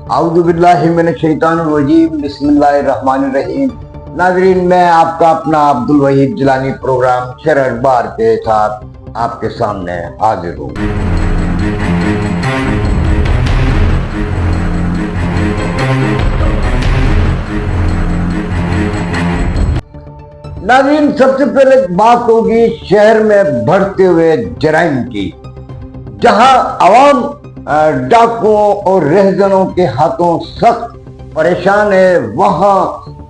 आऊज़ु बिल्लाहि मिनश शैतानिर रजीम, बिस्मिल्लाहिर्रहमानिर्रहीम। नाज़रीन, मैं आपका अपना अब्दुल वहीद जिलानी प्रोग्राम शरह अखबार के साथ आपके सामने हाजिर हूँ। नाज़रीन, सबसे पहले बात होगी शहर में बढ़ते हुए जराइम की, जहां आवाम डाकुओं और रहजनों के हाथों सख्त परेशान है, वहां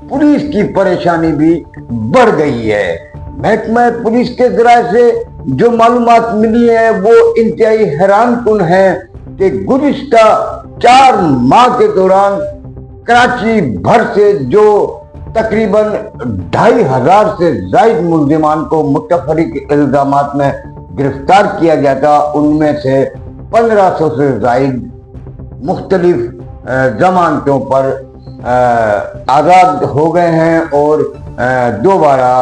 पुलिस की परेशानी भी बढ़ गई है। महकमा पुलिस के जराये से जो मालूमात मिली है वो इंतहाई हैरानकुन है कि गुज़िश्ता 4 माह के दौरान कराची भर से जो तकरीबन 2500 से ज़ायद मुल्ज़िमान को मुतफरिक इल्ज़ामात में गिरफ्तार किया गया था, उनमें से 1500 से ज़ायद मुख्तलिफ ज़मानतों पर आज़ाद हो गए हैं और दोबारा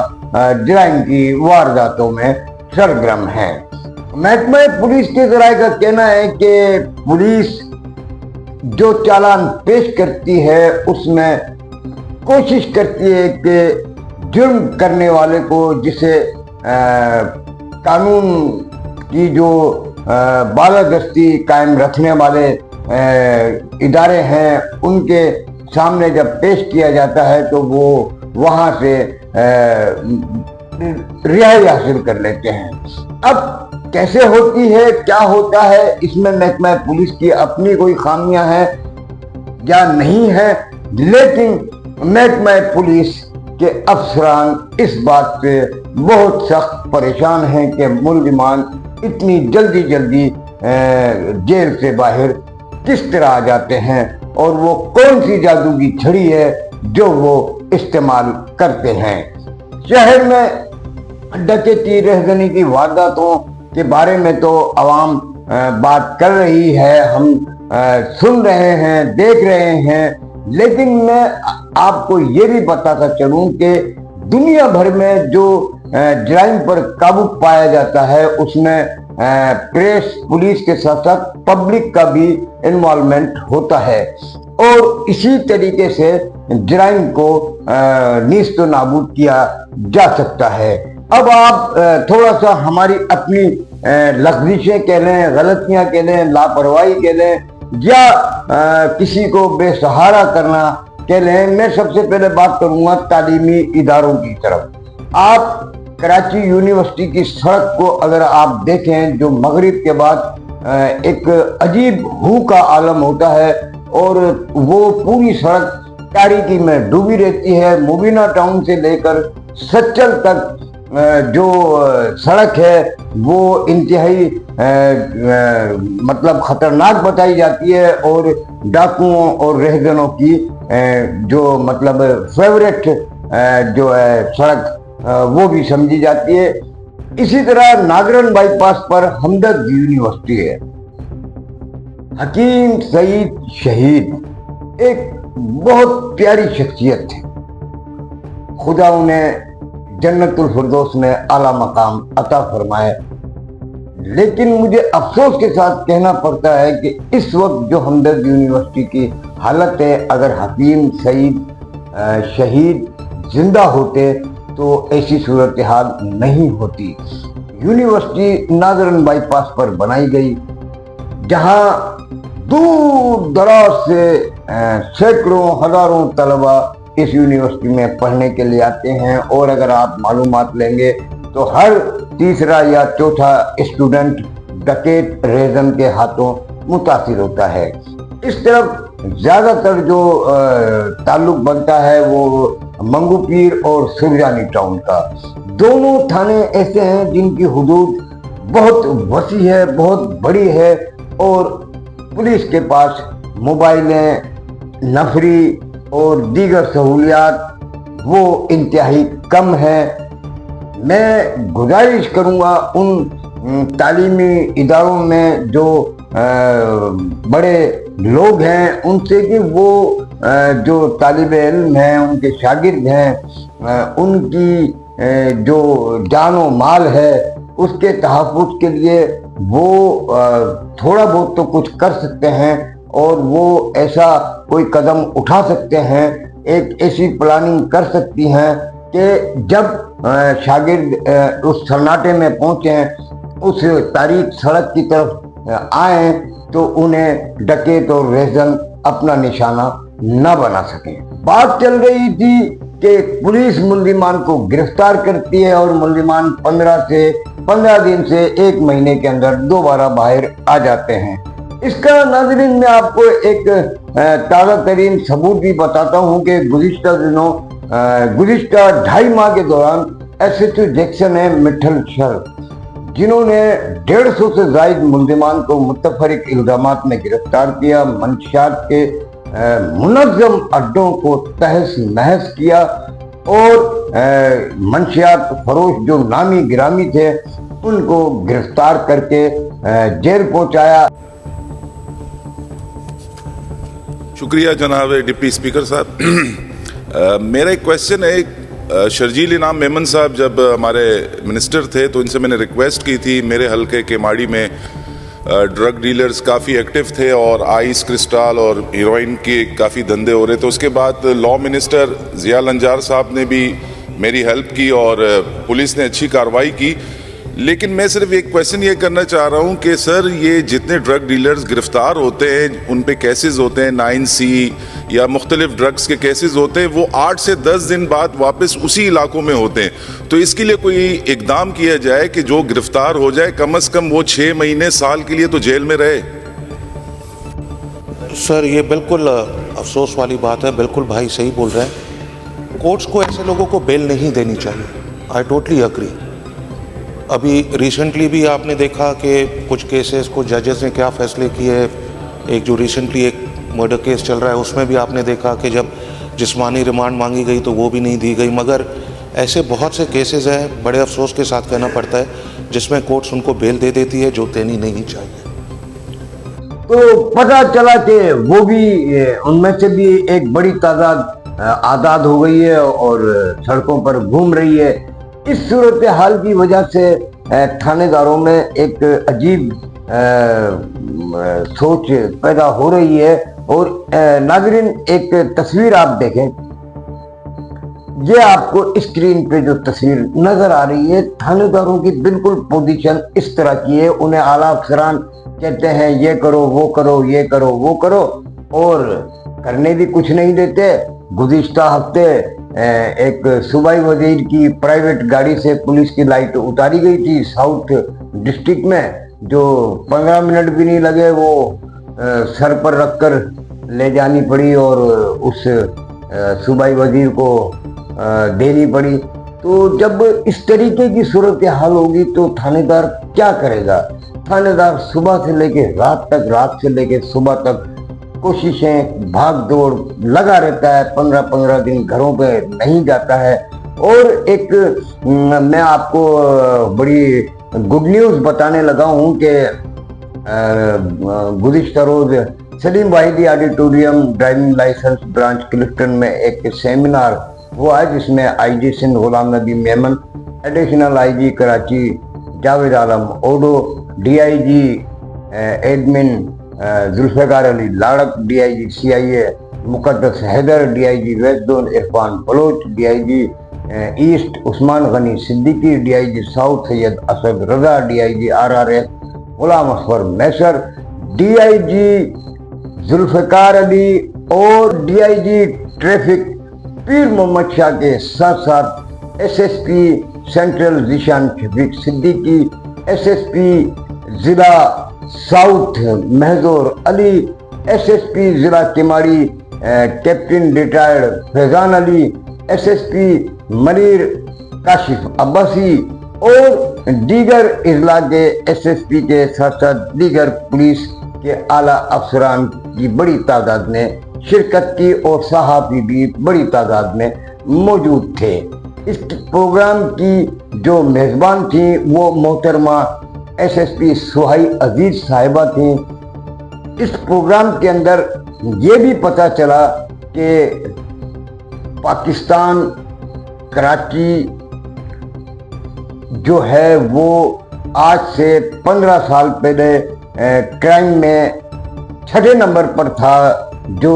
जराइम की वारदातों में सरगर्म हैं। महकमा पुलिस के ज़राए का कहना है कि पुलिस जो चालान पेश करती है उसमें कोशिश करती है कि जुर्म करने वाले को, जिसे कानून की जो बालादस्ती कायम रखने वाले इदारे हैं, उनके सामने जब पेश किया जाता है तो वो वहाँ से रिहाई हासिल कर लेते हैं। अब कैसे होती है, क्या होता है, इसमें महकमा पुलिस की अपनी कोई खामियां हैं या नहीं है, लेकिन महकमा पुलिस के अफसरान इस बात से बहुत सख्त परेशान हैं कि मुल्ज़िमान इतनी जल्दी जेल से बाहर किस तरह आ जाते हैं और वो कौन सी जादू की छड़ी है जो वो इस्तेमाल करते हैं। शहर में डकैती रहजनी की वारदातों के बारे में तो आवाम बात कर रही है, हम सुन रहे हैं, देख रहे हैं, लेकिन मैं आपको ये भी बताता चलूं कि दुनिया भर में जो जराइम पर काबू पाया जाता है उसमें प्रेस, पुलिस के साथ साथ पब्लिक का भी इन्वॉल्वमेंट होता है और इसी तरीके से जराइम को नीस्त नाबूद किया जा सकता है। अब आप थोड़ा सा हमारी अपनी लफ्ज़िशें कह लें, गलतियां कह लें, लापरवाही कह लें या किसी को बेसहारा करना कह लें, मैं सबसे पहले बात करूंगा तालीमी इदारों की तरफ। आप कराची यूनिवर्सिटी की सड़क को अगर आप देखें, जो मगरिब के बाद एक अजीब हू का आलम होता है और वो पूरी सड़क तारीकी में डूबी रहती है। मुबीना टाउन से लेकर सच्चल तक जो सड़क है वो इंतहाई मतलब खतरनाक बताई जाती है और डाकुओं और रहजनों की जो मतलब फेवरेट जो है सड़क वो भी समझी जाती है। इसी तरह नागरन बाईपास पर हमदर्द यूनिवर्सिटी है। हकीम सईद शहीद एक बहुत प्यारी शख्सियत थी, खुदा उन्हें जन्नतुल फिरदौस में आला मकाम अता फरमाए, लेकिन मुझे अफसोस के साथ कहना पड़ता है कि इस वक्त जो हमदर्द यूनिवर्सिटी की हालत है, अगर हकीम सईद शहीद जिंदा होते तो ऐसी सूरत हाल नहीं होती। यूनिवर्सिटी नाज़रन बाईपास पर बनाई गई, जहां दूर दराज से सैकड़ों हजारों तलबा इस यूनिवर्सिटी में पढ़ने के लिए आते हैं और अगर आप मालूमात लेंगे तो हर तीसरा या चौथा स्टूडेंट डकैत रेजन के हाथों मुतासिर होता है। इस तरफ ज़्यादातर जो ताल्लुक बनता है वो मंगू पीर और सुरजानी टाउन का। दोनों थाने ऐसे हैं जिनकी हुदूद बहुत वसी है, बहुत बड़ी है और पुलिस के पास मोबाइलें, नफरी और दीगर सहूलियात वो इंतहाई कम है। मैं गुजारिश करूँगा उन तालीमी इदारों में जो बड़े लोग हैं उनसे कि वो जो तालिबे इल्म हैं, उनके शागिर्द हैं, उनकी जो जान व माल है उसके तहफ़्फ़ुज़ के लिए वो थोड़ा बहुत तो कुछ कर सकते हैं اور وہ ایسا کوئی قدم اٹھا سکتے ہیں, ایک ایسی پلاننگ کر سکتی ہیں کہ جب شاگرد اس سناٹے میں پہنچیں, اس تاریک سڑک کی طرف آئیں تو انہیں ڈکیت اور ریزن اپنا نشانہ نہ بنا سکیں. بات چل رہی تھی کہ پولیس ملزمان کو گرفتار کرتی ہے اور ملزمان 15 دن سے 1 مہینے کے اندر دوبارہ باہر آ جاتے ہیں. اس کا ناظرین میں آپ کو ایک تازہ ترین ثبوت بھی بتاتا ہوں کہ گزشتہ 2.5 ماہ کے دوران SHO جیکسن ہے مٹھل شر, جنہوں نے 150 سے زائد ملزمان کو متفرق الزامات میں گرفتار کیا, منشیات کے منظم اڈوں کو تہس نہس کیا اور منشیات فروش جو نامی گرامی تھے ان کو گرفتار کر کے جیل پہنچایا. شکریہ جناب ڈپٹی اسپیکر صاحب. میرا ایک کویسچن ہے, شرجیل انعام میمن صاحب جب ہمارے منسٹر تھے تو ان سے میں نے ریکویسٹ کی تھی, میرے حلقے کے ماڑی میں ڈرگ ڈیلرز کافی ایکٹیو تھے اور آئس کرسٹال اور ہیروئن کے کافی دھندے ہو رہے تھے. اس کے بعد لا منسٹر ضیاء النجار صاحب نے بھی میری ہیلپ کی اور پولیس نے اچھی کارروائی کی. لیکن میں صرف ایک کویسچن یہ کرنا چاہ رہا ہوں کہ سر یہ جتنے ڈرگ ڈیلرز گرفتار ہوتے ہیں, ان پہ کیسز ہوتے ہیں 9C یا مختلف ڈرگز کے کیسز ہوتے ہیں, وہ 8 سے 10 دن بعد واپس اسی علاقوں میں ہوتے ہیں. تو اس کے لیے کوئی اقدام کیا جائے کہ جو گرفتار ہو جائے کم از کم وہ 6 مہینے سال کے لیے تو جیل میں رہے. سر یہ بالکل افسوس والی بات ہے, بالکل بھائی صحیح بول رہے ہیں. کورٹس کو ایسے لوگوں کو بیل نہیں دینی چاہیے. I totally agree. ابھی ریسنٹلی بھی آپ نے دیکھا کہ کچھ کیسز کو ججز نے کیا فیصلے کیے. ایک جو ریسنٹلی ایک مرڈر کیس چل رہا ہے اس میں بھی آپ نے دیکھا کہ جب جسمانی ریمانڈ مانگی گئی تو وہ بھی نہیں دی گئی. مگر ایسے بہت سے کیسز ہیں, بڑے افسوس کے ساتھ کہنا پڑتا ہے, جس میں کورٹس ان کو بیل دے دیتی ہے جو دینی نہیں چاہیے. تو پتہ چلا کہ وہ بھی ان میں سے بھی ایک بڑی تعداد آزاد ہو گئی ہے اور سڑکوں پر گھوم رہی ہے. اس صورتحال کی وجہ سے تھانے داروں میں ایک عجیب سوچ پیدا ہو رہی ہے. اور ناظرین ایک تصویر آپ دیکھیں, یہ آپ کو اسکرین پہ جو تصویر نظر آ رہی ہے, تھانے داروں کی بالکل پوزیشن اس طرح کی ہے. انہیں اعلیٰ افسران کہتے ہیں یہ کرو وہ کرو یہ کرو وہ کرو اور کرنے بھی کچھ نہیں دیتے. گزشتہ ہفتے ایک صوبائی وزیر کی پرائیویٹ گاڑی سے پولیس کی لائٹ اتاری گئی تھی ساؤتھ ڈسٹرکٹ میں, جو 15 منٹ بھی نہیں لگے وہ سر پر رکھ کر لے جانی پڑی اور اس صوبائی وزیر کو دینی پڑی. تو جب اس طریقے کی صورتحال ہوگی تو تھانے دار کیا کرے گا؟ تھانے دار صبح سے لے کے رات تک, رات سے لے کے صبح تک کوششیں بھاگ دوڑ لگا رہتا ہے, 15 دن گھروں پہ نہیں جاتا ہے. اور ایک میں آپ کو بڑی گڈ نیوز بتانے لگا ہوں کہ گزشتہ روز Saleem Wahidi auditorium driving licence branch Clifton میں ایک سیمینار ہوا ہے, جس میں IG Sindh Ghulam Nabi Memon, additional IG Karachi Javed Alam Odho, DIG admin Zulfiqar Ali Larik, DIG CIA Muqaddas Haider, DIG west zone Irfan Baloch, DIG east Usman Ghani Siddiqui, DIG south Syed Asad Raza, DIG RRF Ghulam Asghar میسر, DIG ذوالفقار علی اور DIG ٹریفک پیر محمد شاہ کے ساتھ ساتھ SSP سینٹرل ذیشان شفیق صدیقی, SSP ضلع ساؤتھ محضور علی, SSP ضلع کیماڑی کیپٹن ریٹائرڈ فیضان علی, SSP منیر کاشف عباسی اور دیگر اضلاع کے SSP کے ساتھ ساتھ دیگر پولیس کے اعلیٰ افسران کی بڑی تعداد نے شرکت کی اور صحافی بھی بڑی تعداد میں موجود تھے. اس پروگرام کی جو میزبان تھیں وہ محترمہ SSP سہائی عزیز صاحبہ تھیں. اس پروگرام کے اندر یہ بھی پتہ چلا کہ پاکستان کراچی جو ہے وہ آج سے 15 سال پہلے کرائم میں छठे नंबर पर था, जो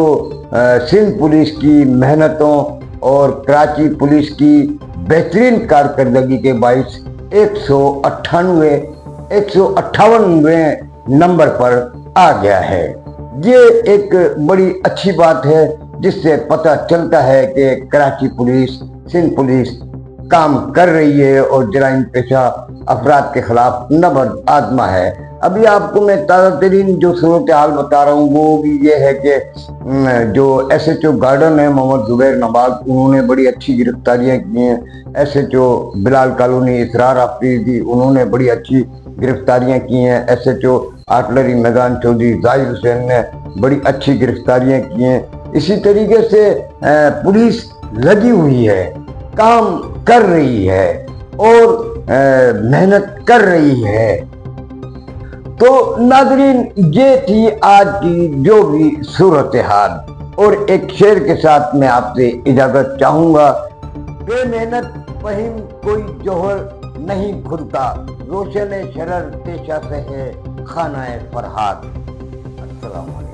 सिंध पुलिस की मेहनतों और कराची पुलिस की बेहतरीन कारकर्दगी के बाइस 158वें नंबर पर आ गया है। ये एक बड़ी अच्छी बात है, जिससे पता चलता है कि कराची पुलिस, सिंध पुलिस काम कर रही है और जराइम पेशा अफराद के खिलाफ नबर्द आजमा है। अभी आपको मैं ताज़ा तरीन जो सूरत हाल बता रहा हूँ वो भी ये है कि जो SHO गार्डन है मोहम्मद जुबैर नवाज, उन्होंने बड़ी अच्छी गिरफ्तारियाँ की हैं। SHO बिलाल कॉलोनी इसरार आफरीदी, उन्होंने बड़ी अच्छी गिरफ्तारियाँ की हैं। SHO आर्टिलरी मैदान चौधरी जाहिर हुसैन ने बड़ी अच्छी गिरफ्तारियाँ की हैं। इसी तरीके से पुलिस लगी हुई है, काम कर रही है और मेहनत कर रही है। तो नाज़रीन, ये थी आज की जो भी सूरत हाल, और एक शेर के साथ मैं आपसे इजाजत चाहूंगा। बेमेहनत फहिम कोई जोहर नहीं खुलता, रोशन शरर पेशा से है खाना फरहाद। अस्सलाम वालेकुम।